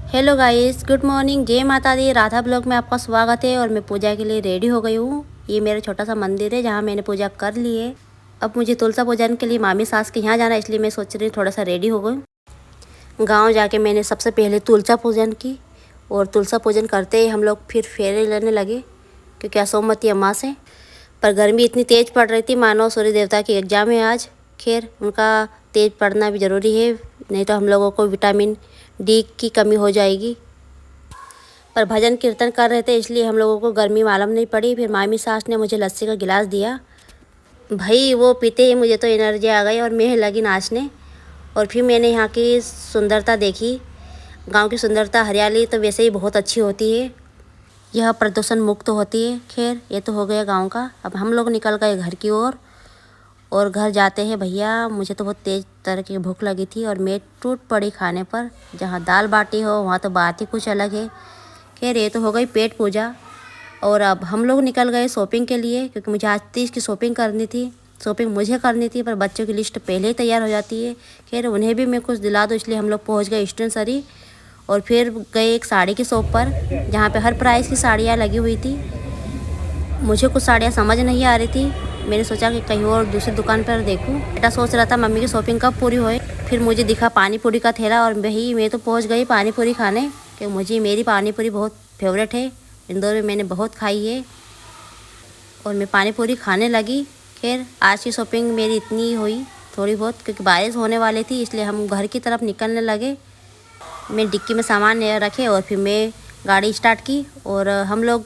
Hello guys, good morning. जय माता दी। Radha blog में आपका स्वागत है। और मैं पूजा के लिए रेडी हो गई हूँ। ये मेरा छोटा सा मंदिर है जहाँ मैंने पूजा कर ली है। अब मुझे तुलसा पूजन के लिए मामी सास के यहाँ जाना है, इसलिए मैं सोच रही हूँ थोड़ा सा रेडी हो गई। गाँव जाके मैंने सबसे पहले तुलसा पूजन की और तुलसा पूजन करते ही हम लोग फिर फेरे लेने लगे, क्योंकि असोमवती अमास है। पर गर्मी इतनी तेज़ पड़ रही थी मानो सूर्य देवता की एग्ज़ाम है आज। खैर, उनका तेज़ पढ़ना भी ज़रूरी है, नहीं तो हम लोगों को विटामिन डी की कमी हो जाएगी। पर भजन कीर्तन कर रहे थे, इसलिए हम लोगों को गर्मी मालूम नहीं पड़ी। फिर मामी सास ने मुझे लस्सी का गिलास दिया। भाई वो पीते ही मुझे तो एनर्जी आ गई और मैं लगी नाचने। और फिर मैंने यहाँ की सुंदरता देखी। गांव की सुंदरता, हरियाली तो वैसे ही बहुत अच्छी होती है। यह प्रदूषण मुक्त होती है। खैर, ये तो हो गया गांव का। अब हम लोग निकल गए घर की ओर और घर जाते हैं भैया। मुझे तो बहुत तेज़ तरह की भूख लगी थी और मैं टूट पड़ी खाने पर। जहाँ दाल बाटी हो वहाँ तो बात ही कुछ अलग है। खैर, ये तो हो गई पेट पूजा। और अब हम लोग निकल गए शॉपिंग के लिए, क्योंकि मुझे आज 30 की शॉपिंग करनी थी। शॉपिंग मुझे करनी थी, पर बच्चों की लिस्ट पहले ही तैयार हो जाती है। खैर, उन्हें भी मैं कुछ दिला दूँ, इसलिए हम लोग पहुँच गए स्टेशनरी। और फिर गए एक साड़ी की शॉप पर, जहाँ पे हर प्राइस की साड़ियाँ लगी हुई थी। मुझे कुछ साड़ियाँ समझ नहीं आ रही थी। मैंने सोचा कि कहीं और दूसरी दुकान पर देखूं। बेटा सोच रहा था मम्मी की शॉपिंग कब पूरी होए। फिर मुझे दिखा पानी पूरी का ठेला और भाई मैं तो पहुंच गई पानी पूरी खाने, क्योंकि मुझे मेरी पानी पूरी बहुत फेवरेट है। इंदौर में मैंने बहुत खाई है और मैं पानी पूरी खाने लगी। खैर, आज की शॉपिंग मेरी इतनी हुई थोड़ी बहुत, क्योंकि बारिश होने वाली थी, इसलिए हम घर की तरफ निकलने लगे। मैं डिक्की में सामान रखे और फिर मैं गाड़ी स्टार्ट की और हम लोग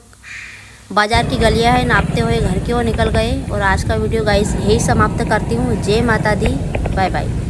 बाजार की गलियां है नापते हुए घर की ओर निकल गए। और आज का वीडियो गाइस यही समाप्त करती हूँ। जय माता दी। Bye bye.